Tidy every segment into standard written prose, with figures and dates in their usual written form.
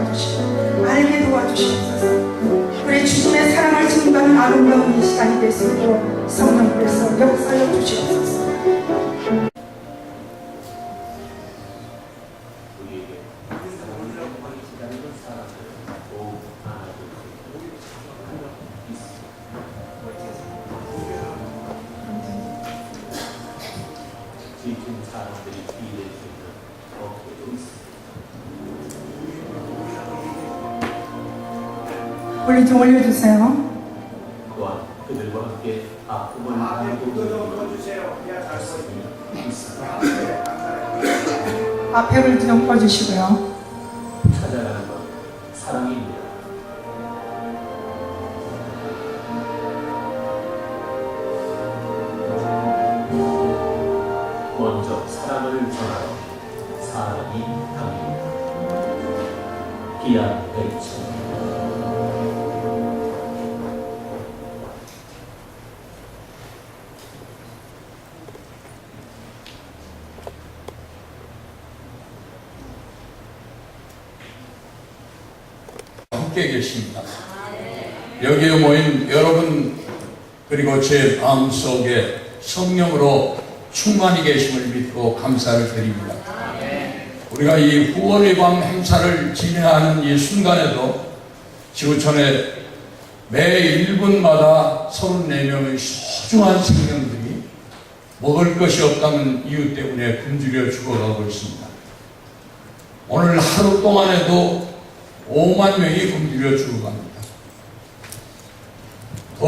도와주시고 알게 도와주시옵소서. 우리 주님의 사랑을 증거하는 아름다운 이 시간이 될 수 있도록 성령께서 역사여 주시옵소서. 올리 좀 올려주세요. 또한 그들과 함께 아픔을 앞에를 좀 꺼주시고요. 찾아가는 것 사랑입니다. 먼저 사랑을 전하러 사랑이 갑니다. 기안 백천. 함께 계십니다. 여기에 모인 여러분 그리고 제 마음속에 성령으로 충만히 계심을 믿고 감사를 드립니다. 우리가 이 후원의 밤 행사를 진행하는 이 순간에도 지구촌에 매 1분마다 34명의 소중한 생명들이 먹을 것이 없다는 이유 때문에 굶주려 죽어가고 있습니다. 오늘 하루 동안에도 5만 명이 굶주려 죽어갑니다. 더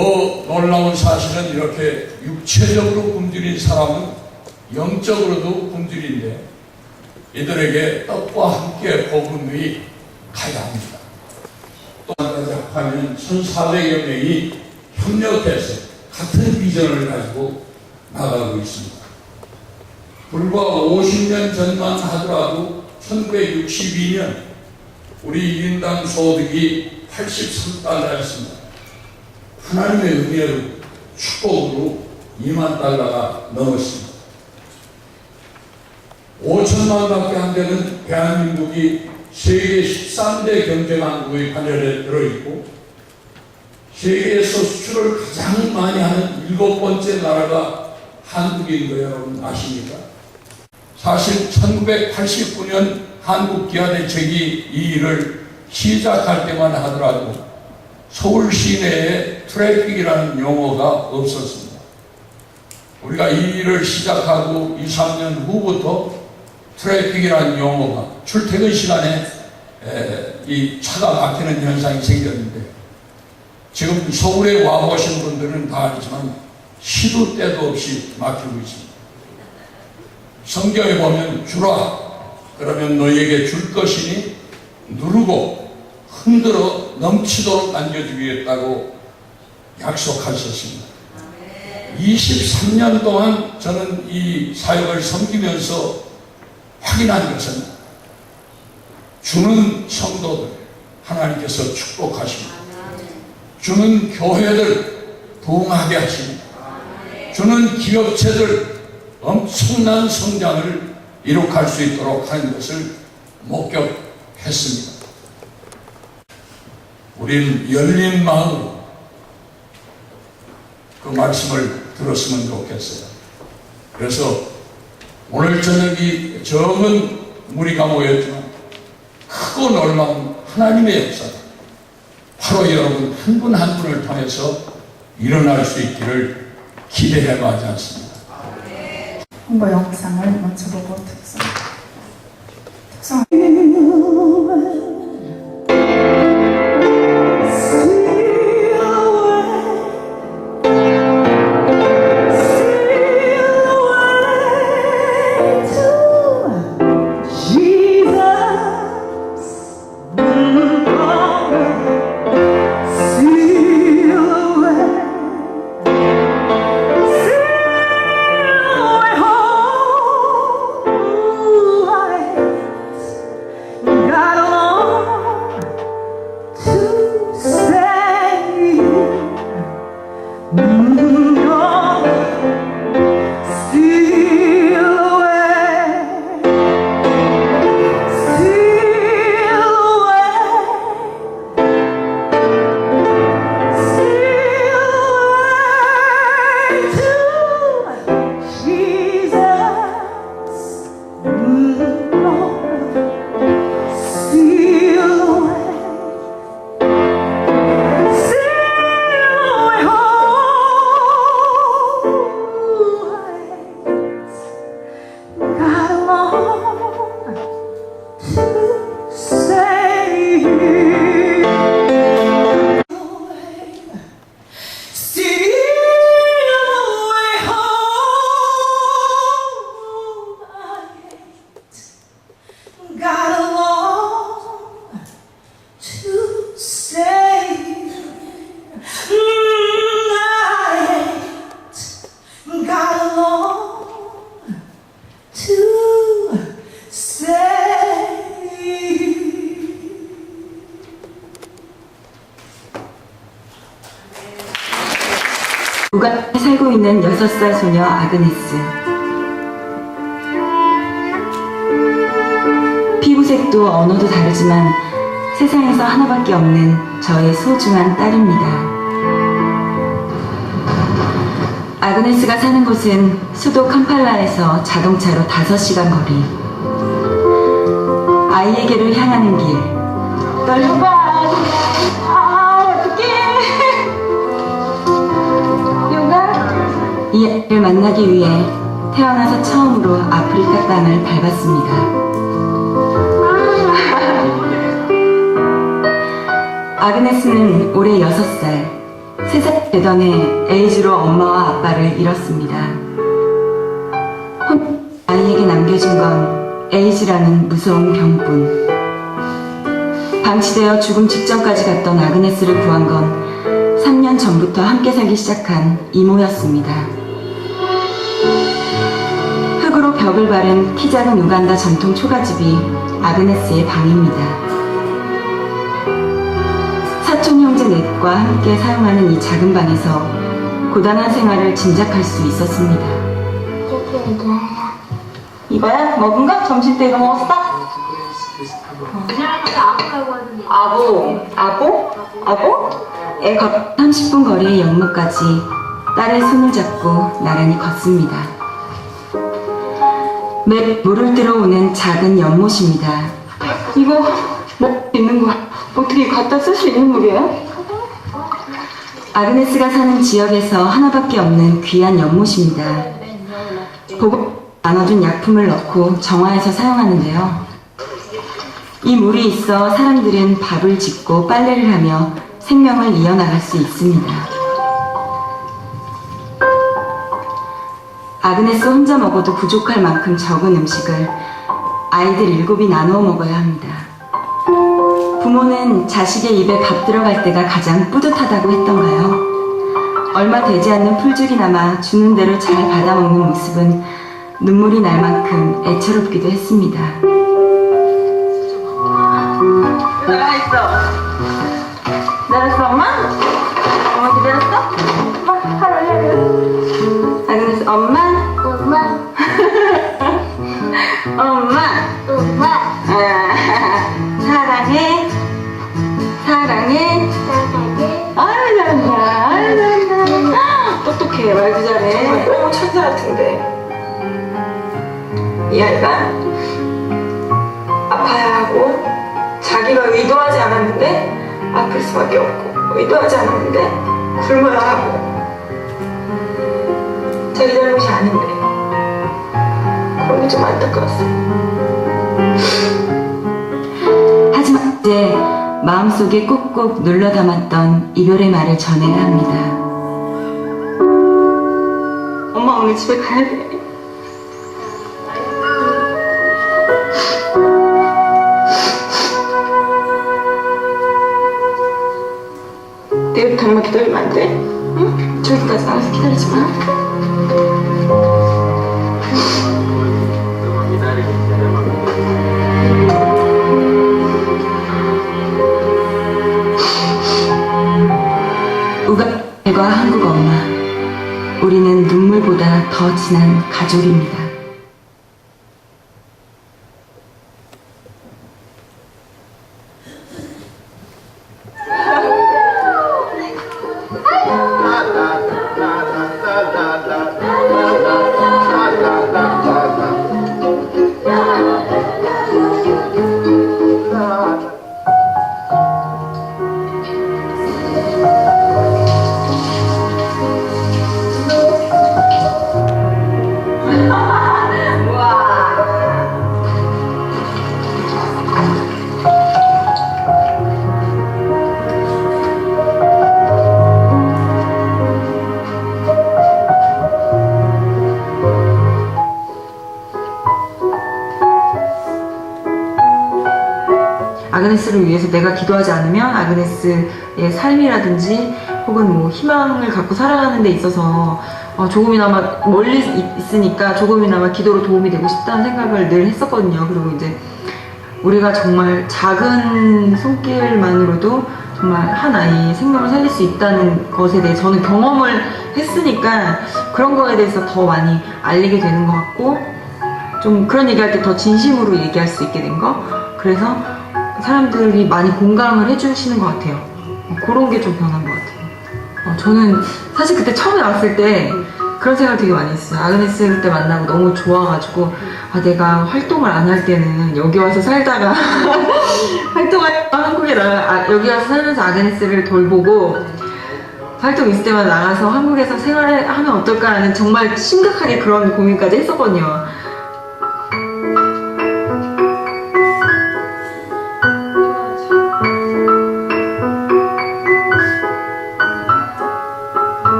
놀라운 사실은 이렇게 육체적으로 굶주린 사람은 영적으로도 굶주린데 이들에게 떡과 함께 복음이 가야 합니다. 또 하는 1,400여 명이 협력해서 같은 비전을 가지고 나가고 있습니다. 불과 50년 전만 하더라도 1962년 우리 1인당 소득이 83달러였습니다. 하나님의 은혜로 축복으로 2만 달러가 넘었습니다. 5천만 밖에 안 되는 대한민국이 세계 13대 경제강국의 판열에 들어있고 세계에서 수출을 가장 많이 하는 7번째 나라가 한국인 거 여러분 아십니까? 사실 1989년 한국기아대책이 이 일을 시작할 때만 하더라도 서울 시내에 트래픽이라는 용어가 없었습니다. 우리가 이 일을 시작하고 2, 3년 후부터 트래픽이라는 용어가 출퇴근 시간에 이 차가 막히는 현상이 생겼는데 지금 서울에 와보신 분들은 다 알지만 시도 때도 없이 막히고 있습니다. 성경에 보면 주라 그러면 너희에게 줄 것이니 누르고 흔들어 넘치도록 안겨주겠다고 약속하셨습니다. 23년 동안 저는 이 사역을 섬기면서 확인한 것은 주는 성도들 하나님께서 축복하십니다. 주는 교회들 부흥하게 하십니다. 주는 기업체들 엄청난 성장을 이룩할 수 있도록 하는 것을 목격했습니다. 우리는 열린 마음으로 그 말씀을 들었으면 좋겠어요. 그래서 오늘 저녁이 적은 무리가 모였지만 크고 놀라운 하나님의 역사가 바로 여러분 한 분 한 분을 통해서 일어날 수 있기를 기대해봐지 않습니다. 홍보 영상을 먼저 보고 특성 우간다에 살고 있는 6살 소녀 아그네스. 피부색도 언어도 다르지만 세상에서 하나밖에 없는 저의 소중한 딸입니다. 아그네스가 사는 곳은 수도 캄팔라에서 자동차로 5시간 거리. 아이에게로 향하는 길. 떨려봐. 어떡해. 이 아이를 만나기 위해 태어나서 처음으로 아프리카 땅을 밟았습니다. 아그네스는 올해 6살, 3살 되던 해 에이즈로 엄마와 아빠를 잃었습니다. 아이에게 남겨진 건 에이즈라는 무서운 병뿐. 방치되어 죽음 직전까지 갔던 아그네스를 구한 건 3년 전부터 함께 살기 시작한 이모였습니다. 흙으로 벽을 바른 키 작은 우간다 전통 초가집이 아그네스의 방입니다. 사촌 형제 넷과 함께 사용하는 이 작은 방에서 고단한 생활을 짐작할 수 있었습니다. 이거야? 먹은 거? 점심 때 이거 먹었어? 아보? 애가 30분 거리의 영무까지 딸의 손을 잡고 나란히 걷습니다. 매 물을 들어오는 작은 연못입니다. 이거 뭐 있는 거 어떻게 갖다 쓸 수 있는 물이에요? 아그네스가 사는 지역에서 하나밖에 없는 귀한 연못입니다. 보고 나눠준 약품을 넣고 정화해서 사용하는데요. 이 물이 있어 사람들은 밥을 짓고 빨래를 하며 생명을 이어나갈 수 있습니다. 아그네스 혼자 먹어도 부족할 만큼 적은 음식을 아이들 7이 나누어 먹어야 합니다. 부모는 자식의 입에 밥 들어갈 때가 가장 뿌듯하다고 했던가요? 얼마 되지 않는 풀죽이나마 주는 대로 잘 받아먹는 모습은 눈물이 날 만큼 애처롭기도 했습니다. 기다렸어 엄마? 엄마 기다렸어? 엄마 팔 올려줘. 아그네스 엄마? 엄마 사랑해. 아유 잘한다. 똑똑해. 말도 잘해. 너무 천사 같은데. 이 아이가 아파야 하고 자기가 의도하지 않았는데 아플 수밖에 없고 의도하지 않았는데 굶어야 하고 자기 잘못이 아닌데 그런 게 좀 안타까웠어. 하지만 이제 마음속에 꾹꾹 눌러 담았던 이별의 말을 전해야 합니다. 엄마 오늘 집에 가야 돼. 내일부터 엄마 기다리면 안 돼? 응? 저기까지 나가서 기다리지 마. 우간다과 한국 엄마, 우리는 눈물보다 더 진한 가족입니다. 아그네스를 위해서 내가 기도하지 않으면 아그네스의 삶이라든지 혹은 뭐 희망을 갖고 살아가는 데 있어서 조금이나마 멀리 있으니까 조금이나마 기도로 도움이 되고 싶다는 생각을 늘 했었거든요. 그리고 이제 우리가 정말 작은 손길만으로도 정말 한 아이의 생명을 살릴 수 있다는 것에 대해 저는 경험을 했으니까 그런 거에 대해서 더 많이 알리게 되는 것 같고, 좀 그런 얘기할 때 더 진심으로 얘기할 수 있게 된 거. 그래서 사람들이 많이 공감을 해주시는 것 같아요. 그런 게 좀 변한 것 같아요. 저는 사실 그때 처음에 왔을 때 그런 생각을 되게 많이 했어요. 아그네스 그때 만나고 너무 좋아가지고, 내가 활동을 안 할 때는 여기 와서 살다가 활동할 한국에 여기 와서 살면서 아그네스를 돌보고 활동 있을 때만 나가서 한국에서 생활하면 어떨까라는 정말 심각하게 그런 고민까지 했었거든요.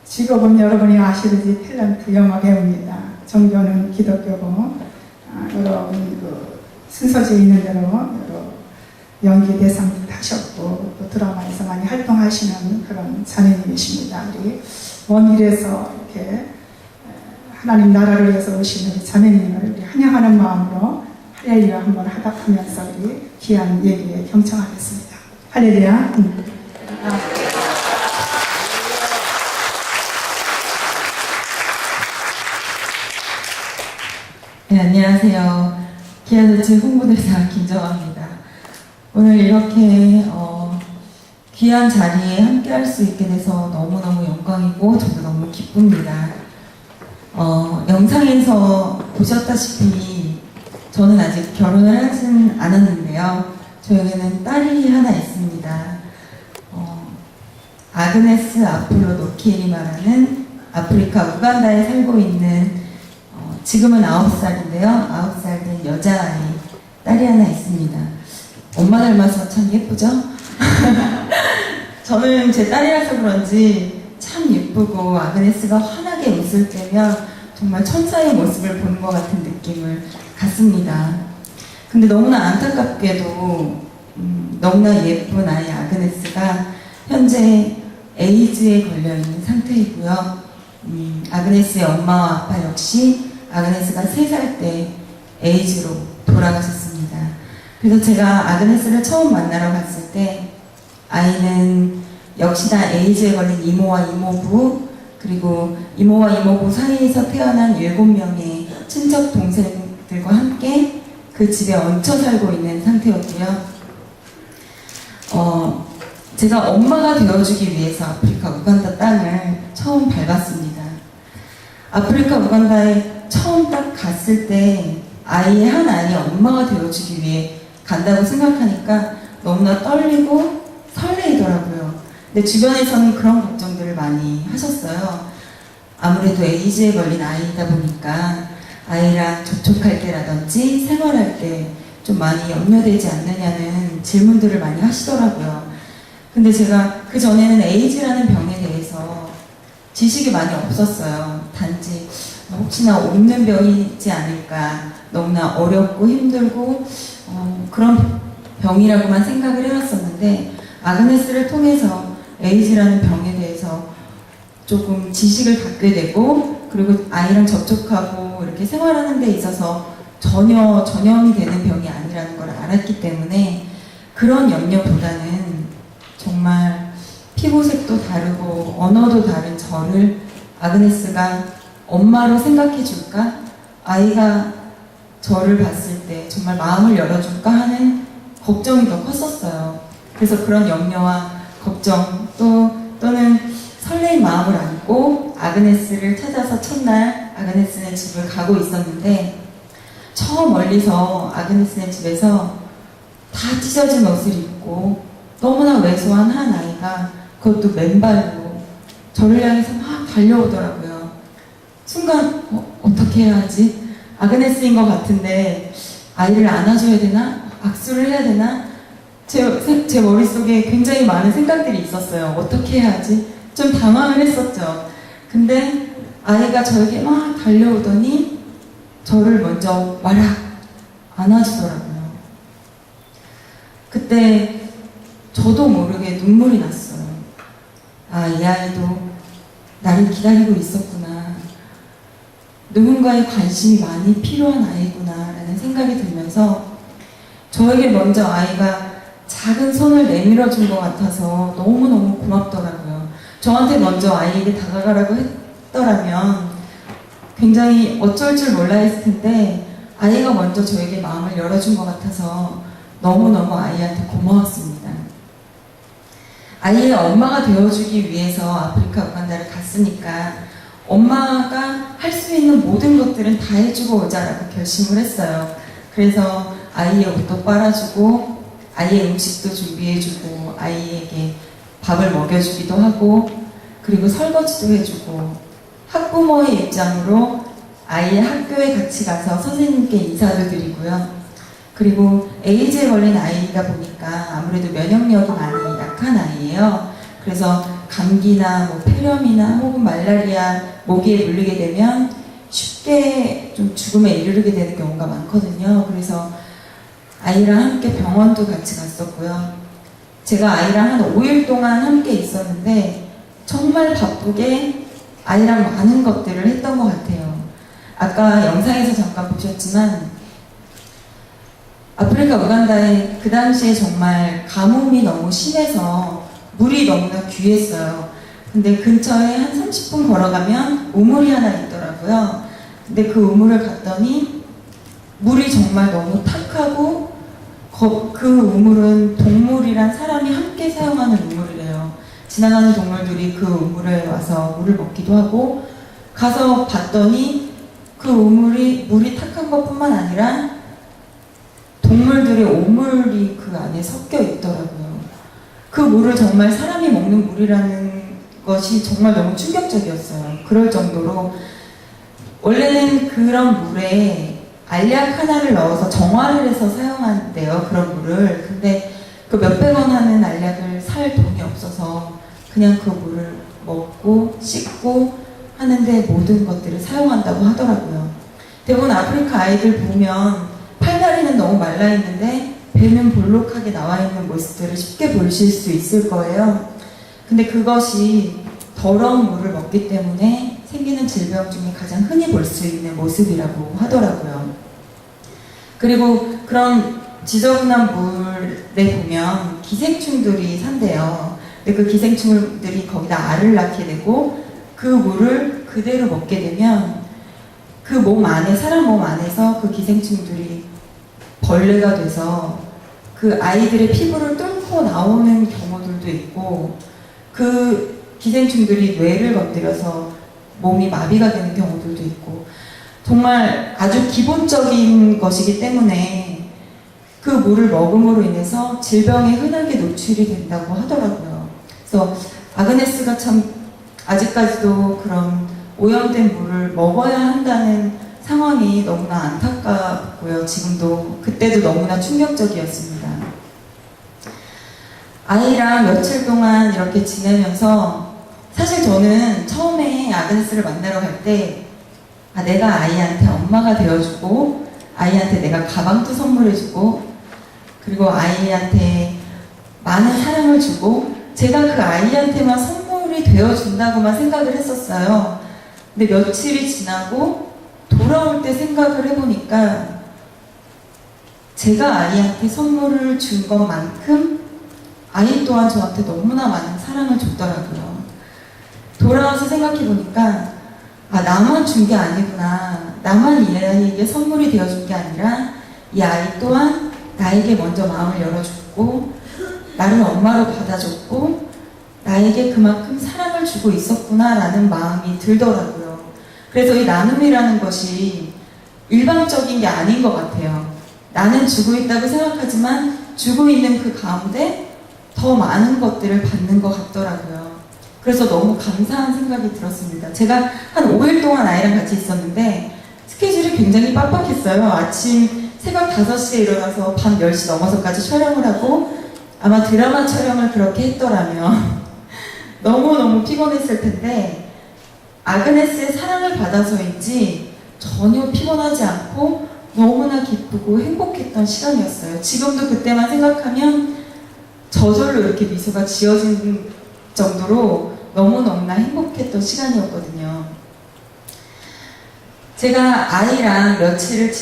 직업은 여러분이 아시듯이 탤런트 영화 배우입니다. 종교는 기독교고, 여러분 순서지에 있는 대로 여러 연기 대상도 하셨고 또 드라마에서 많이 활동하시는 그런 자매님이십니다. 우리 먼 길에서 이렇게 하나님 나라를 위해서 오신 우리 자매님을 우리 환영하는 마음으로 할렐루야 한번 하면서 우리 귀한 얘기에 경청하겠습니다. 할렐루야. 네, 안녕하세요. 기아자체 홍보대사 김정아입니다. 오늘 이렇게 귀한 자리에 함께 할 수 있게 돼서 너무너무 영광이고 저도 너무 기쁩니다. 영상에서 보셨다시피 저는 아직 결혼을 하진 않았는데요. 저에게는 딸이 하나 있습니다. 아그네스 아폴로 노키에리마라는 아프리카 우간다에 살고 있는 지금은 9살인데요. 9살 된 여자아이, 딸이 하나 있습니다. 엄마 닮아서 참 예쁘죠? 저는 제 딸이라서 그런지 참 예쁘고 아그네스가 환하게 웃을 때면 정말 천사의 모습을 보는 것 같은 느낌을 갖습니다. 근데 너무나 안타깝게도 너무나 예쁜 아이 아그네스가 현재 에이즈에 걸려있는 상태이고요. 아그네스의 엄마와 아빠 역시 아그네스가 3살 때 에이즈로 돌아가셨습니다. 그래서 제가 아그네스를 처음 만나러 갔을 때 아이는 역시나 에이즈에 걸린 이모와 이모부, 그리고 이모와 이모부 사이에서 태어난 7명의 친척 동생들과 함께 그 집에 얹혀 살고 있는 상태였고요. 제가 엄마가 되어주기 위해서 아프리카 우간다 땅을 처음 밟았습니다. 아프리카 우간다에 처음 딱 갔을 때 아이의 한 안이 엄마가 되어주기 위해 간다고 생각하니까 너무나 떨리고 설레이더라고요. 근데 주변에서는 그런 걱정들을 많이 하셨어요. 아무래도 에이즈에 걸린 아이이다 보니까 아이랑 접촉할 때라든지 생활할 때 좀 많이 염려되지 않느냐는 질문들을 많이 하시더라고요. 근데 제가 그 전에는 에이즈라는 병에 대해서 지식이 많이 없었어요. 단지 혹시나 옮는 병이지 않을까, 너무나 어렵고 힘들고 그런 병이라고만 생각을 해왔었는데 아그네스를 통해서 에이즈라는 병에 대해서 조금 지식을 갖게 되고, 그리고 아이랑 접촉하고 이렇게 생활하는 데 있어서 전혀 전염이 되는 병이 아니라는 걸 알았기 때문에 그런 염려보다는 정말 피부색도 다르고 언어도 다른 저를 아그네스가 엄마로 생각해 줄까? 아이가 저를 봤을 때 정말 마음을 열어줄까 하는 걱정이 더 컸었어요. 그래서 그런 염려와 걱정 또는 설레인 마음을 안고 아그네스를 찾아서 첫날 아그네스네 집을 가고 있었는데, 처음 멀리서 아그네스네 집에서 다 찢어진 옷을 입고 너무나 왜소한 한 아이가, 그것도 맨발로 저를 향해서 막 달려오더라고요. 순간 어떻게 해야 하지? 아그네스인 것 같은데 아이를 안아줘야 되나? 악수를 해야 되나? 제 머릿속에 굉장히 많은 생각들이 있었어요. 어떻게 해야 하지? 좀 당황을 했었죠. 근데 아이가 저에게 막 달려오더니 저를 먼저 와라 안아주더라고요. 그때 저도 모르게 눈물이 났어요. 아, 이 아이도 나를 기다리고 있었구나. 누군가의 관심이 많이 필요한 아이구나 라는 생각이 들면서 저에게 먼저 아이가 작은 손을 내밀어 준 것 같아서 너무너무 고맙더라고요. 저한테 먼저 아이에게 다가가라고 했더라면 굉장히 어쩔 줄 몰라 했을 텐데 아이가 먼저 저에게 마음을 열어준 것 같아서 너무너무 아이한테 고마웠습니다. 아이의 엄마가 되어주기 위해서 아프리카 우간다를 갔으니까 엄마가 할 수 있는 모든 것들은 다 해주고 오자라고 결심을 했어요. 그래서 아이의 옷도 빨아주고 아이의 음식도 준비해주고 아이에게 밥을 먹여주기도 하고 그리고 설거지도 해주고 학부모의 입장으로 아이의 학교에 같이 가서 선생님께 인사도 드리고요. 그리고 에이즈에 걸린 아이다 보니까 아무래도 면역력이 많이 약한 아이예요. 그래서 감기나 뭐 폐렴이나 혹은 말라리아, 모기에 물리게 되면 쉽게 좀 죽음에 이르게 되는 경우가 많거든요. 그래서 아이랑 함께 병원도 같이 갔었고요. 제가 아이랑 한 5일 동안 함께 있었는데 정말 바쁘게 아이랑 많은 것들을 했던 것 같아요. 아까 영상에서 잠깐 보셨지만 아프리카 우간다에 그 당시에 정말 가뭄이 너무 심해서 물이 너무나 귀했어요. 근데 근처에 한 30분 걸어가면 우물이 하나 있더라고요. 근데 그 우물을 갔더니 물이 정말 너무 탁하고 그 우물은 동물이랑 사람이 함께 사용하는 우물이래요. 지나가는 동물들이 그 우물에 와서 물을 먹기도 하고 가서 봤더니 그 우물이 물이 탁한 것뿐만 아니라 동물들의 오물이 그 안에 섞여 있더라고요. 그 물을 정말 사람이 먹는 물이라는 것이 정말 너무 충격적이었어요. 그럴 정도로 원래는 그런 물에 알약 하나를 넣어서 정화를 해서 사용한대요. 그런 물을. 근데 그 몇백 원 하는 알약을 살 돈이 없어서 그냥 그 물을 먹고 씻고 하는데 모든 것들을 사용한다고 하더라고요. 대부분 아프리카 아이들 보면 팔다리는 너무 말라있는데 배는 볼록하게 나와있는 모습들을 쉽게 보실 수 있을 거예요. 근데 그것이 더러운 물을 먹기 때문에 생기는 질병 중에 가장 흔히 볼 수 있는 모습이라고 하더라고요. 그리고 그런 지저분한 물에 보면 기생충들이 산대요. 근데 그 기생충들이 거기다 알을 낳게 되고 그 물을 그대로 먹게 되면 그 몸 안에, 사람 몸 안에서 그 기생충들이 벌레가 돼서 그 아이들의 피부를 뚫고 나오는 경우들도 있고 그 기생충들이 뇌를 건드려서 몸이 마비가 되는 경우들도 있고 정말 아주 기본적인 것이기 때문에 그 물을 먹음으로 인해서 질병에 흔하게 노출이 된다고 하더라고요. 그래서 아그네스가 참 아직까지도 그런 오염된 물을 먹어야 한다는 상황이 너무나 안타깝고요. 지금도 그때도 너무나 충격적이었습니다. 아이랑 며칠 동안 이렇게 지내면서 사실 저는 처음에 아그네스를 만나러 갈 때 내가 아이한테 엄마가 되어주고 아이한테 내가 가방도 선물해주고 그리고 아이한테 많은 사랑을 주고 제가 그 아이한테만 선물이 되어준다고만 생각을 했었어요. 근데 며칠이 지나고 돌아올 때 생각을 해보니까 제가 아이한테 선물을 준 것만큼 아이 또한 저한테 너무나 많은 사랑을 줬더라고요. 돌아와서 생각해보니까 나만 준 게 아니구나. 나만 이 아이에게 선물이 되어준 게 아니라 이 아이 또한 나에게 먼저 마음을 열어줬고 나를 엄마로 받아줬고 나에게 그만큼 사랑을 주고 있었구나 라는 마음이 들더라고요. 그래서 이 나눔이라는 것이 일방적인 게 아닌 것 같아요. 나는 주고 있다고 생각하지만 주고 있는 그 가운데 더 많은 것들을 받는 것 같더라고요. 그래서 너무 감사한 생각이 들었습니다. 제가 한 5일 동안 아이랑 같이 있었는데 스케줄이 굉장히 빡빡했어요. 아침 새벽 5시에 일어나서 밤 10시 넘어서까지 촬영을 하고 아마 드라마 촬영을 그렇게 했더라면 너무너무 피곤했을 텐데 아그네스의 사랑을 받아서인지 전혀 피곤하지 않고 너무나 기쁘고 행복했던 시간이었어요. 지금도 그때만 생각하면 저절로 이렇게 미소가 지어지는 정도로 너무너무나 행복했던 시간이었거든요. 제가 아이랑 며칠을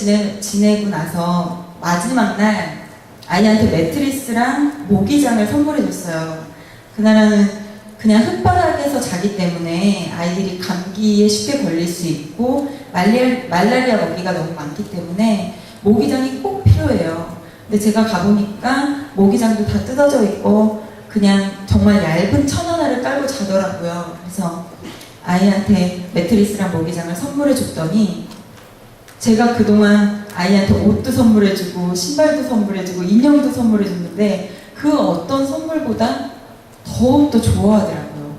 지내고 나서 마지막 날 아이한테 매트리스랑 모기장을 선물해 줬어요. 그날은 그냥 흙바닥에서 자기 때문에 아이들이 감기에 쉽게 걸릴 수 있고 말라리아 먹이가 너무 많기 때문에 모기장이 꼭 필요해요. 근데 제가 가보니까 모기장도 다 뜯어져 있고 그냥 정말 얇은 천 하나를 깔고 자더라고요. 그래서 아이한테 매트리스랑 모기장을 선물해 줬더니 제가 그동안 아이한테 옷도 선물해주고 신발도 선물해주고 인형도 선물해줬는데 그 어떤 선물보다 더욱더 좋아하더라고요.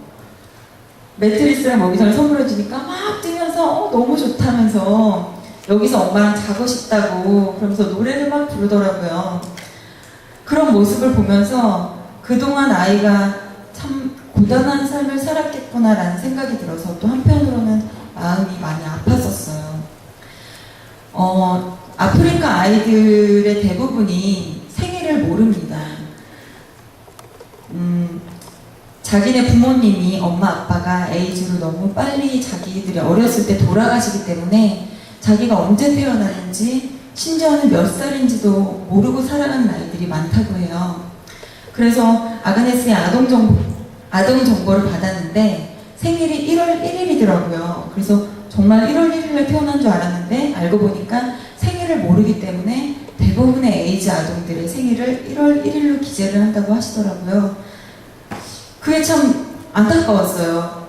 매트리스랑 모기장을 선물해주니까 막 뛰면서 너무 좋다면서 여기서 엄마랑 자고 싶다고 그러면서 노래를 막 부르더라고요. 그런 모습을 보면서 그동안 아이가 참 고단한 삶을 살았겠구나라는 생각이 들어서 또 한편으로는 마음이 많이 아팠었어요. 아프리카 아이들의 대부분이 생일을 모릅니다. 자기네 부모님이 엄마 아빠가 에이즈로 너무 빨리 자기들이 어렸을 때 돌아가시기 때문에 자기가 언제 태어났는지 심지어는 몇 살인지도 모르고 살아가는 아이들이 많다고 해요. 그래서 아그네스의 아동 정보를 받았는데 생일이 1월 1일이더라고요. 그래서 정말 1월 1일에 태어난 줄 알았는데 알고 보니까 생일을 모르기 때문에 대부분의 에이즈 아동들의 생일을 1월 1일로 기재를 한다고 하시더라고요. 그게 참 안타까웠어요.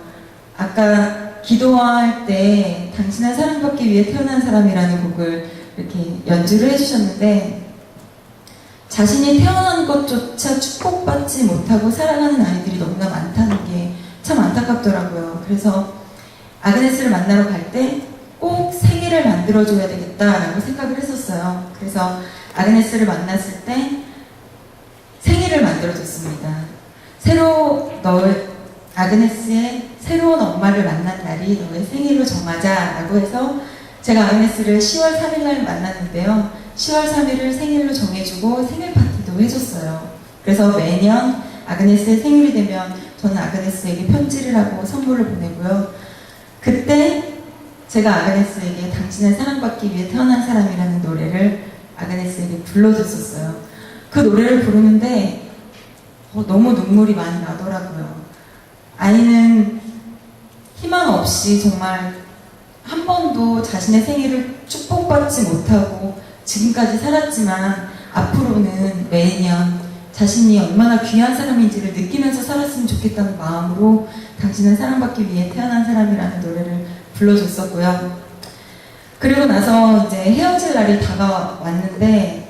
아까 기도할 때 당신을 사랑받기 위해 태어난 사람이라는 곡을 이렇게 연주를 해주셨는데 자신이 태어난 것조차 축복받지 못하고 살아가는 아이들이 너무나 많다는 게 참 안타깝더라고요. 그래서 아그네스를 만나러 갈 때 꼭 생일을 만들어줘야 되겠다라고 생각을 했었어요. 그래서 아그네스를 만났을 때 생일을 만들어줬습니다. 아그네스의 새로운 엄마를 만난 날이 너의 생일로 정하자라고 해서 제가 아그네스를 10월 3일날 만났는데요. 10월 3일을 생일로 정해주고 생일 파티도 해줬어요. 그래서 매년 아그네스의 생일이 되면 저는 아그네스에게 편지를 하고 선물을 보내고요. 그때 제가 아그네스에게 당신을 사랑받기 위해 태어난 사람이라는 노래를 아그네스에게 불러줬었어요. 그 노래를 부르는데 너무 눈물이 많이 나더라고요. 아이는 희망 없이 정말 한 번도 자신의 생일을 축복받지 못하고 지금까지 살았지만 앞으로는 매년 자신이 얼마나 귀한 사람인지를 느끼면서 살았으면 좋겠다는 마음으로 당신은 사랑받기 위해 태어난 사람이라는 노래를 불러줬었고요. 그리고 나서 이제 헤어질 날이 다가왔는데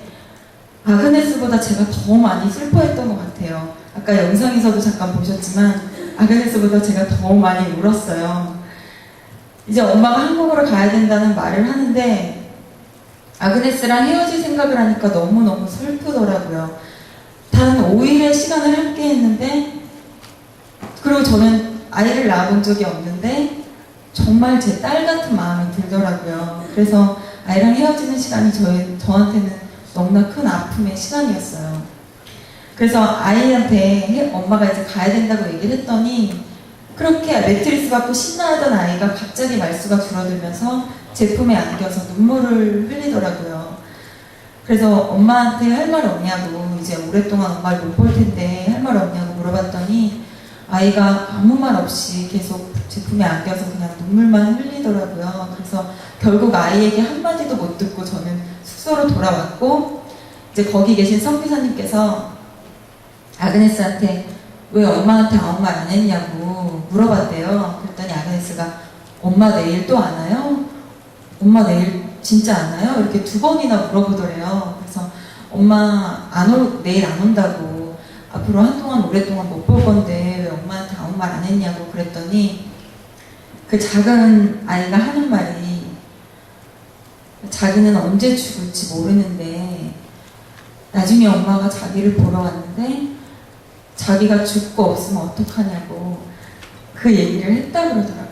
아그네스보다 제가 더 많이 슬퍼했던 것 같아요. 아까 영상에서도 잠깐 보셨지만 아그네스보다 제가 더 많이 울었어요. 이제 엄마가 한국으로 가야 된다는 말을 하는데 아그네스랑 헤어질 생각을 하니까 너무너무 슬프더라고요. 단 5일의 시간을 함께 했는데 그리고 저는 아이를 낳아본 적이 없는데 정말 제 딸 같은 마음이 들더라고요. 그래서 아이랑 헤어지는 시간이 저한테는 너무나 큰 아픔의 시간이었어요. 그래서 아이한테 엄마가 이제 가야 된다고 얘기를 했더니 그렇게 매트리스 받고 신나하던 아이가 갑자기 말수가 줄어들면서 제품에 안겨서 눈물을 흘리더라고요. 그래서 엄마한테 할 말 없냐고, 이제 오랫동안 엄마를 못 볼 텐데 할 말 없냐고 물어봤더니 아이가 아무 말 없이 계속 제품에 안겨서 그냥 눈물만 흘리더라고요. 그래서 결국 아이에게 한마디도 못 듣고 저는 숙소로 돌아왔고 이제 거기 계신 선교사님께서 아그네스한테 왜 엄마한테 아무 말 안 했냐고 물어봤대요. 그랬더니 아그네스가 엄마 내일 또 안 와요? 엄마 내일 진짜 안 와요? 이렇게 2번이나 물어보더래요. 그래서 엄마 내일 안 온다고 앞으로 한동안 오랫동안 못 볼 건데 왜 엄마한테 아무 말 안 했냐고 그랬더니 그 작은 아이가 하는 말이 자기는 언제 죽을지 모르는데 나중에 엄마가 자기를 보러 왔는데 자기가 죽고 없으면 어떡하냐고 그 얘기를 했다 그러더라고요.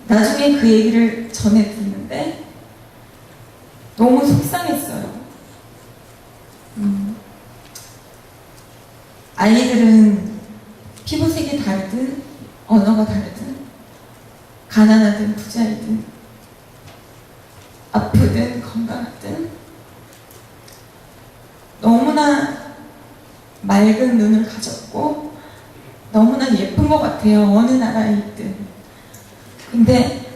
나중에 그 얘기를 전해 듣는데 너무 속상했어요. 아이들은 피부색이 다르든 언어가 다르든 가난하든 부자이든 아프든 건강하든 너무나 맑은 눈을 가졌고 너무나 예쁜 것 같아요. 어느 나라에 있든. 근데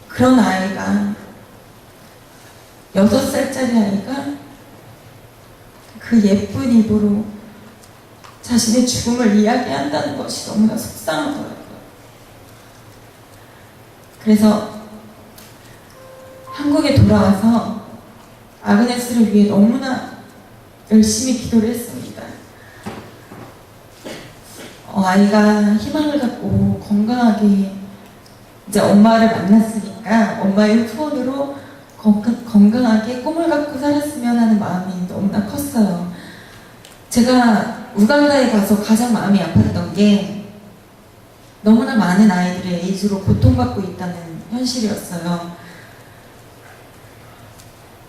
그런 아이가 6살짜리 아이가 그 예쁜 입으로 자신의 죽음을 이야기한다는 것이 너무나 속상하더라고요. 그래서 한국에 돌아와서 아그네스를 위해 너무나 열심히 기도를 했습니다. 아이가 희망을 갖고 건강하게 이제 엄마를 만났으니까 엄마의 후원으로 건강하게 꿈을 갖고 살았으면 하는 마음이 너무나 컸어요. 제가 우간다에 가서 가장 마음이 아팠던 게 너무나 많은 아이들이 에이즈로 고통받고 있다는 현실이었어요.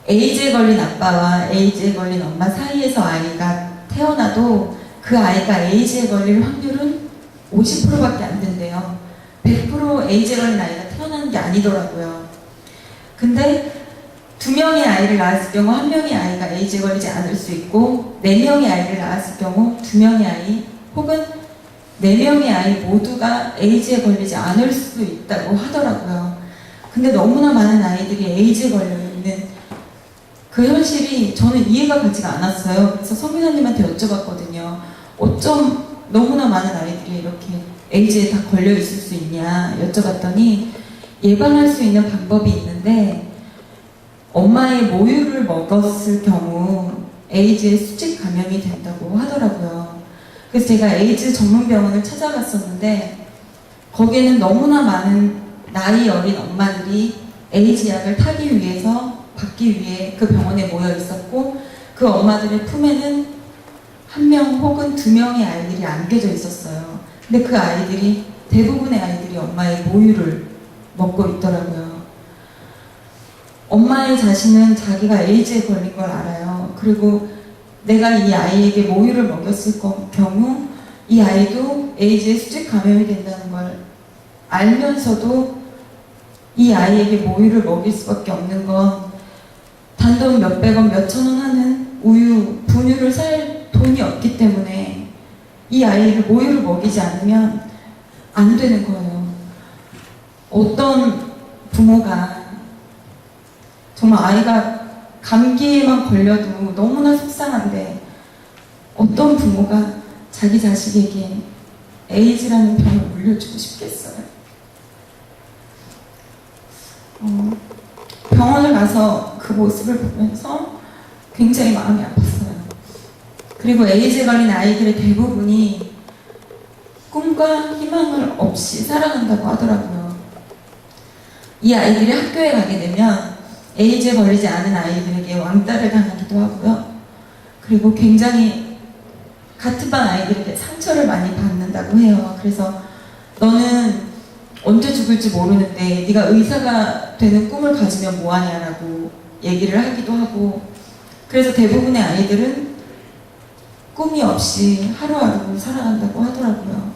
에이즈에 걸린 아빠와 에이즈에 걸린 엄마 사이에서 아이가 태어나도 그 아이가 에이즈에 걸릴 확률은 50%밖에 안 된대요. 100% 에이즈에 걸린 아이가 태어나는 게 아니더라고요. 근데 2명의 아이를 낳았을 경우 1명의 아이가 에이즈에 걸리지 않을 수 있고 4명의 아이를 낳았을 경우 2명의 아이 혹은 4명의 아이 모두가 에이즈에 걸리지 않을 수도 있다고 하더라고요. 근데 너무나 많은 아이들이 에이즈에 걸려있는 그 현실이 저는 이해가 가지가 않았어요. 그래서 성교사님한테 여쭤봤거든요. 어쩜 너무나 많은 아이들이 이렇게 에이즈에 다 걸려 있을 수 있냐 여쭤봤더니 예방할 수 있는 방법이 있는데 엄마의 모유를 먹었을 경우 에이즈에 수직 감염이 된다고 하더라고요. 그래서 제가 에이즈 전문병원을 찾아갔었는데 거기에는 너무나 많은 나이 어린 엄마들이 에이즈 약을 타기 위해서 받기 위해 그 병원에 모여 있었고 그 엄마들의 품에는 1명 혹은 2명의 아이들이 안겨져 있었어요. 근데 그 아이들이 대부분의 아이들이 엄마의 모유를 먹고 있더라고요. 엄마의 자신은 자기가 에이즈에 걸린 걸 알아요. 그리고 내가 이 아이에게 모유를 먹였을 경우 이 아이도 에이즈에 수직 감염이 된다는 걸 알면서도 이 아이에게 모유를 먹일 수밖에 없는 건 단돈 몇백원, 몇천원 하는 우유, 분유를 살 돈이 없기 때문에 이 아이를 모유를 먹이지 않으면 안 되는 거예요. 어떤 부모가 정말 아이가 감기에만 걸려도 너무나 속상한데 어떤 부모가 자기 자식에게 에이즈라는 병을 물려주고 싶겠어요. 병원을 가서 그 모습을 보면서 굉장히 마음이 아팠어요. 그리고 에이즈에 걸린 아이들의 대부분이 꿈과 희망을 없이 살아간다고 하더라고요. 이 아이들이 학교에 가게 되면 에이즈에 걸리지 않은 아이들에게 왕따를 당하기도 하고요. 그리고 굉장히 같은 반 아이들에게 상처를 많이 받는다고 해요. 그래서 너는 언제 죽을지 모르는데 네가 의사가 되는 꿈을 가지면 뭐하냐라고 얘기를 하기도 하고 그래서 대부분의 아이들은 꿈이 없이 하루하루 살아간다고 하더라고요.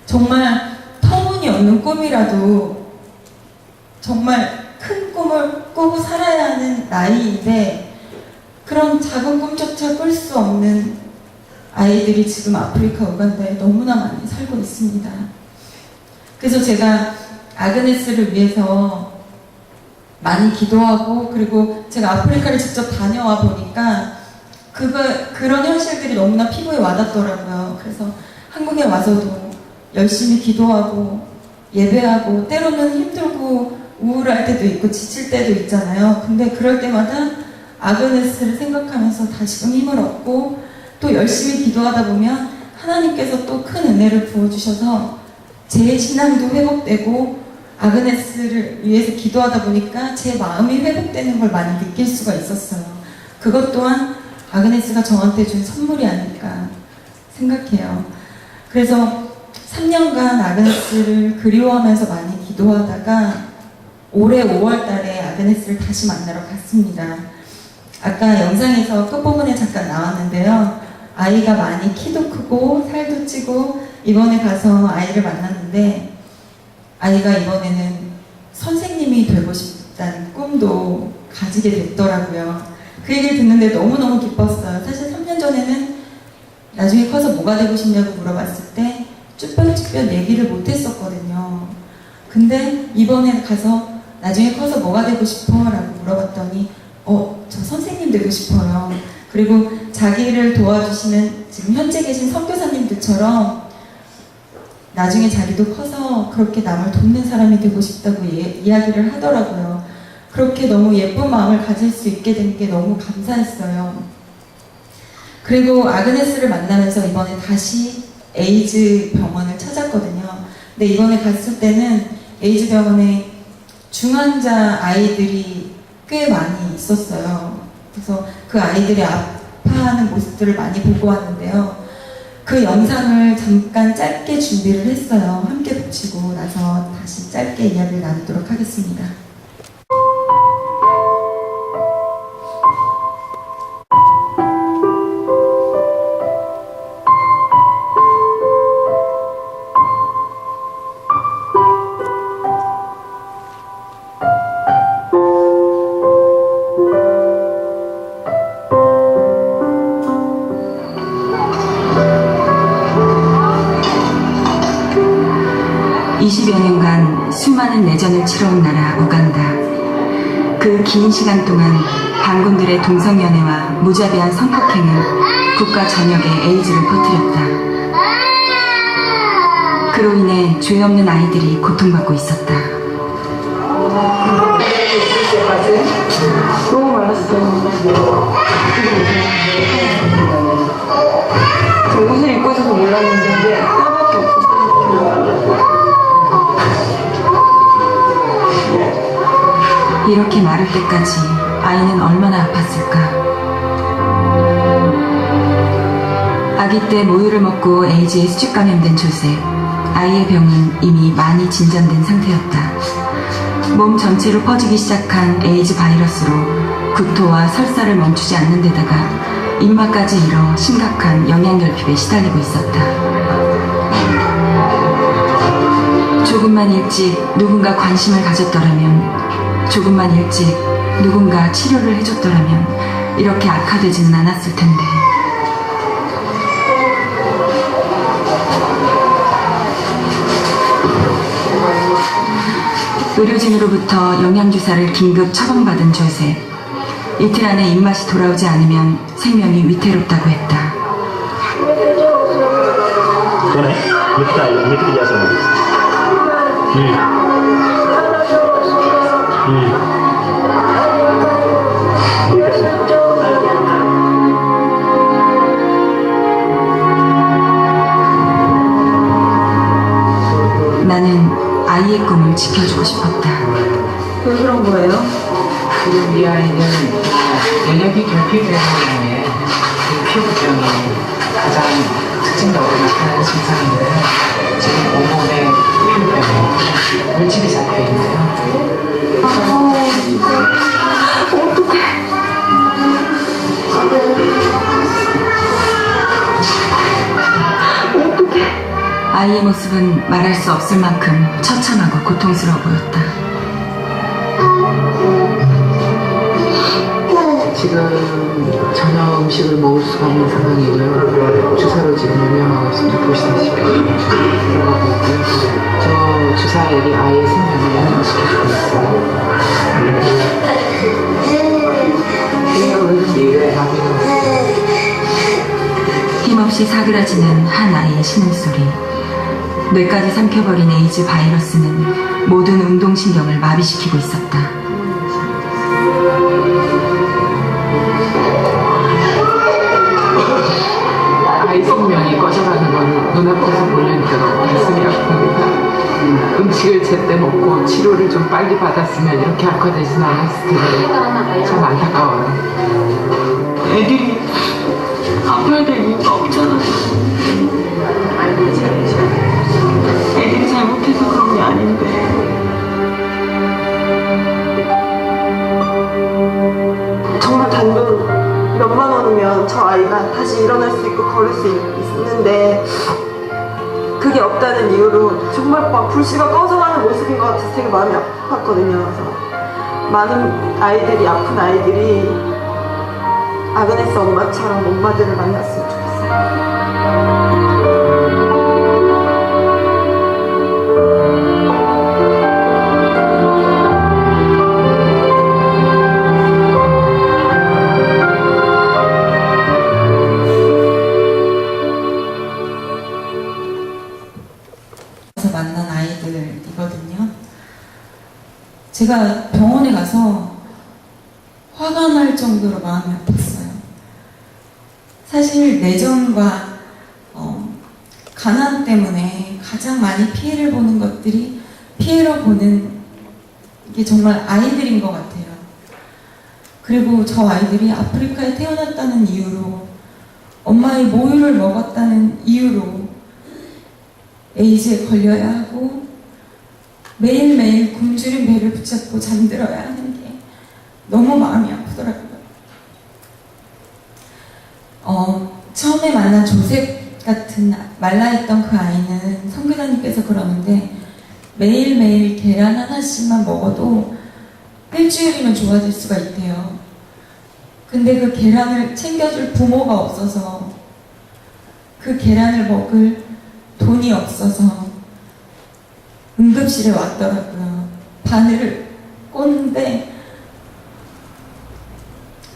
정말 터무니없는 꿈이라도 정말 큰 꿈을 꾸고 살아야 하는 나이인데 그런 작은 꿈조차 꿀 수 없는 아이들이 지금 아프리카 우간다에 너무나 많이 살고 있습니다. 그래서 제가 아그네스를 위해서 많이 기도하고 그리고 제가 아프리카를 직접 다녀와 보니까 그런 현실들이 너무나 피부에 와닿더라고요. 그래서 한국에 와서도 열심히 기도하고 예배하고 때로는 힘들고 우울할 때도 있고 지칠 때도 있잖아요. 근데 그럴 때마다 아그네스를 생각하면서 다시금 힘을 얻고 또 열심히 기도하다 보면 하나님께서 또 큰 은혜를 부어주셔서 제 신앙도 회복되고 아그네스를 위해서 기도하다 보니까 제 마음이 회복되는 걸 많이 느낄 수가 있었어요. 그것 또한 아그네스가 저한테 준 선물이 아닐까 생각해요. 그래서 3년간 아그네스를 그리워하면서 많이 기도했어요. 기도하다가 올해 5월 달에 아그네스를 다시 만나러 갔습니다. 아까 영상에서 끝부분에 잠깐 나왔는데요. 아이가 많이 키도 크고 살도 찌고 이번에 가서 아이를 만났는데 아이가 이번에는 선생님이 되고 싶다는 꿈도 가지게 됐더라고요. 그 얘기를 듣는데 너무너무 기뻤어요. 사실 3년 전에는 나중에 커서 뭐가 되고 싶냐고 물어봤을 때 쭈뼛쭈뼛 얘기를 못했었거든요. 근데 이번에 가서 나중에 커서 뭐가 되고 싶어? 라고 물어봤더니 저 선생님 되고 싶어요. 그리고 자기를 도와주시는 지금 현재 계신 선교사님들처럼 나중에 자기도 커서 그렇게 남을 돕는 사람이 되고 싶다고 이야기를 하더라고요. 그렇게 너무 예쁜 마음을 가질 수 있게 된 게 너무 감사했어요. 그리고 아그네스를 만나면서 이번에 다시 에이즈 병원을 찾았거든요. 근데 이번에 갔을 때는 에이즈 병원에 중환자 아이들이 꽤 많이 있었어요. 그래서 그 아이들이 아파하는 모습들을 많이 보고 왔는데요. 그 영상을 잠깐 짧게 준비를 했어요. 함께 보시고 나서 다시 짧게 이야기를 나누도록 하겠습니다. 수많은 내전을 치러온 나라 우간다. 그 긴 시간 동안 반군들의 동성연애와 무자비한 성폭행은 국가 전역에 에이즈를 퍼뜨렸다. 그로 인해 죄 없는 아이들이 고통받고 있었다. 너무 말랐어요. 저 옷을 입고 있어서 몰랐는데 뼈밖에 없었어요. 이렇게 마를 때까지 아이는 얼마나 아팠을까. 아기 때 모유를 먹고 에이즈에 수직 감염된 조셉. 아이의 병은 이미 많이 진전된 상태였다. 몸 전체로 퍼지기 시작한 에이즈 바이러스로 구토와 설사를 멈추지 않는 데다가 입맛까지 잃어 심각한 영양결핍에 시달리고 있었다. 조금만 일찍 누군가 관심을 가졌더라면, 조금만 일찍 누군가 치료를 해줬더라면 이렇게 악화되지는 않았을 텐데. 의료진으로부터 영양주사를 긴급 처방받은 조셉. 이틀 안에 입맛이 돌아오지 않으면 생명이 위태롭다고 했다. 그래? 이렇게 이야기하는 나는 아이의 꿈을 지켜주고 싶었다. 왜 그런 거예요? 지금 이 아이는 면역이 결핍되는 피부병이 가장 특징적으로 나타나는 증상인데요. 지금 온몸에 피부병에 물집이 잡혀 있네요. 아이의 모습은 말할 수 없을 만큼 처참하고 고통스러워 보였다. 지금 저녁 음식을 먹을 수가 없는 상황이고요. 주사로 지금 유명하고 있습니다. 보시다시피 들어가고 있고요. 저 주사액이 아이의 생명을 연장시켜주고 있어요. 힘없이 사그라지는 한 아이의 신음소리. 뇌까지 삼켜버린 에이즈 바이러스는 모든 운동신경을 마비시키고 있었다. 아이 생명이 꺼져가는 건 눈앞에서 보려니까 너무 가슴이 아픕니다. 음식을 제때 먹고 치료를 좀 빨리 받았으면 이렇게 악화되지는 않았을 텐데 참 안타까워요. 애들이 아파야 될 이유가 없잖아요. 애들이 잘못해서 그런 게 아닌데 그게 없다는 이유로 정말 막 불씨가 꺼져가는 모습인 것 같아서 되게 마음이 아팠거든요. 그래서 많은 아이들이, 아픈 아이들이 아그네스 엄마처럼 엄마들을 만났으면 좋겠어요. 만난 아이들이거든요. 제가 병원에 가서 화가 날 정도로 마음이 아팠어요. 사실 내전과 가난 때문에 가장 많이 피해를 보는 것들이 피해로 보는 게 정말 아이들인 것 같아요. 그리고 저 아이들이 아프리카에 태어났다는 이유로, 엄마의 모유를 먹었다는 이유로 에이즈에 걸려야 하고 매일매일 굶주린 배를 붙잡고 잠들어야 하는 게 너무 마음이 아프더라고요. 처음에 만난 조셉 같은 말라있던 그 아이는 선교사님께서 그러는데 매일매일 계란 하나씩만 먹어도 일주일이면 좋아질 수가 있대요. 근데 그 계란을 챙겨줄 부모가 없어서, 그 계란을 먹을 돈이 없어서 응급실에 왔더라고요. 바늘을 꽂는데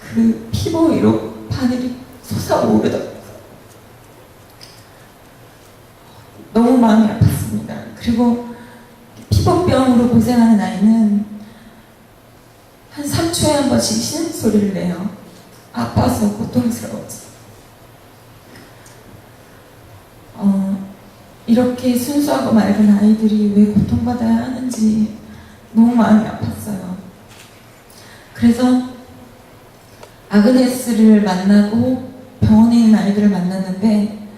그 피부 위로 바늘이 솟아오르더라고요. 너무 마음이 아팠습니다. 그리고 피부병으로 고생하는 아이는 한 3초에 한 번씩 신음소리를 내요. 아파서 고통스러워서. 이렇게 순수하고 맑은 아이들이 왜 고통받아야 하는지 너무 마음이 아팠어요. 그래서 아그네스를 만나고 병원에 있는 아이들을 만났는데,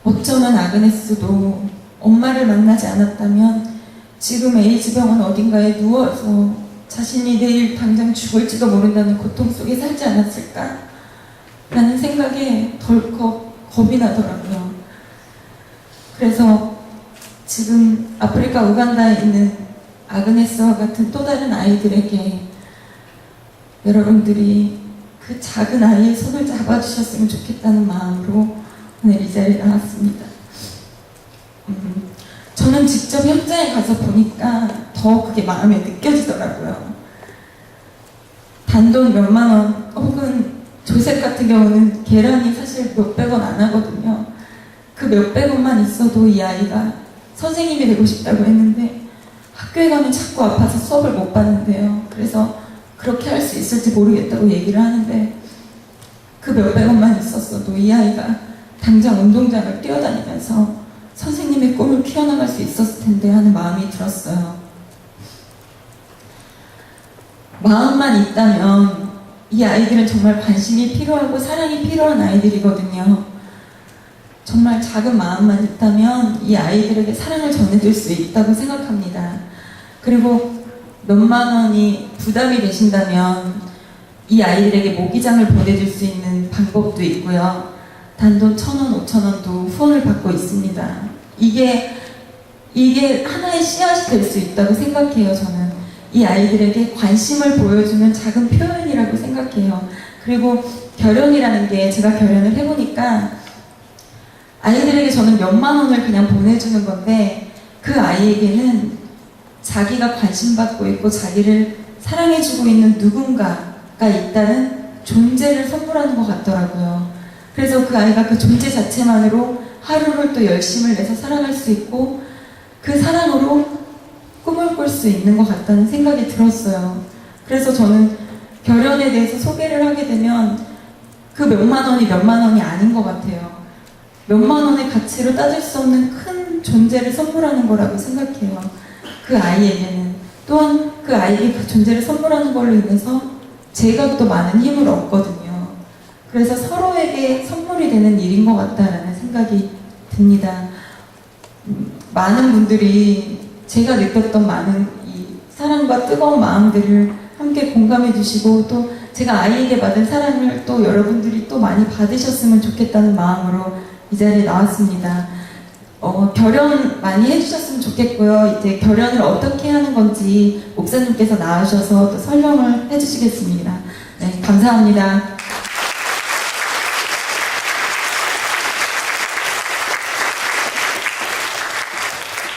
어쩌면 아그네스도 엄마를 만나지 않았다면 지금 에이즈 병원 어딘가에 누워서 자신이 내일 당장 죽을지도 모른다는 고통 속에 살지 않았을까 라는 생각에 덜컥 겁이 나더라고요. 그래서 지금 아프리카 우간다에 있는 아그네스와 같은 또 다른 아이들에게 여러분들이 그 작은 아이의 손을 잡아주셨으면 좋겠다는 마음으로 오늘 이 자리에 나왔습니다. 저는 직접 현장에 가서 보니까 더 그게 마음에 느껴지더라고요. 단돈 몇만 원, 혹은 조셉 같은 경우는 계란이 사실 몇백 원 안 하거든요. 그 몇백 원만 있어도 이 아이가 선생님이 되고 싶다고 했는데 학교에 가면 자꾸 아파서 수업을 못 받는데요. 그래서 그렇게 할 수 있을지 모르겠다고 얘기를 하는데, 그 몇백 원만 있었어도 이 아이가 당장 운동장을 뛰어다니면서 선생님의 꿈을 키워나갈 수 있었을 텐데 하는 마음이 들었어요. 마음만 있다면 이 아이들은 정말 관심이 필요하고 사랑이 필요한 아이들이거든요. 정말 작은 마음만 있다면 이 아이들에게 사랑을 전해줄 수 있다고 생각합니다. 그리고 몇만 원이 부담이 되신다면 이 아이들에게 모기장을 보내줄 수 있는 방법도 있고요. 단돈 1,000원, 5,000원도 후원을 받고 있습니다. 이게 하나의 씨앗이 될 수 있다고 생각해요. 저는 이 아이들에게 관심을 보여주는 작은 표현이라고 생각해요. 그리고 결연이라는 게, 제가 결연을 해보니까 아이들에게 저는 몇만 원을 그냥 보내주는 건데, 그 아이에게는 자기가 관심받고 있고 자기를 사랑해주고 있는 누군가가 있다는 존재를 선물하는 것 같더라고요. 그래서 그 아이가 그 존재 자체만으로 하루를 또 열심을 내서 살아갈 수 있고 그 사랑으로 꿈을 꿀 수 있는 것 같다는 생각이 들었어요. 그래서 저는 결연에 대해서 소개를 하게 되면 그 몇만 원이 몇만 원이 아닌 것 같아요. 몇만 원의 가치로 따질 수 없는 큰 존재를 선물하는 거라고 생각해요. 그 아이에게는. 또한 그 아이에게 그 존재를 선물하는 걸로 인해서 제가 또 많은 힘을 얻거든요. 그래서 서로에게 선물이 되는 일인 것 같다라는 생각이 듭니다. 많은 분들이 제가 느꼈던 많은 이 사랑과 뜨거운 마음들을 함께 공감해 주시고, 또 제가 아이에게 받은 사랑을 또 여러분들이 또 많이 받으셨으면 좋겠다는 마음으로 이 자리에 나왔습니다. 결연 많이 해주셨으면 좋겠고요. 이제 결연을 어떻게 하는 건지 목사님께서 나오셔서 또 설명을 해주시겠습니다. 네, 감사합니다.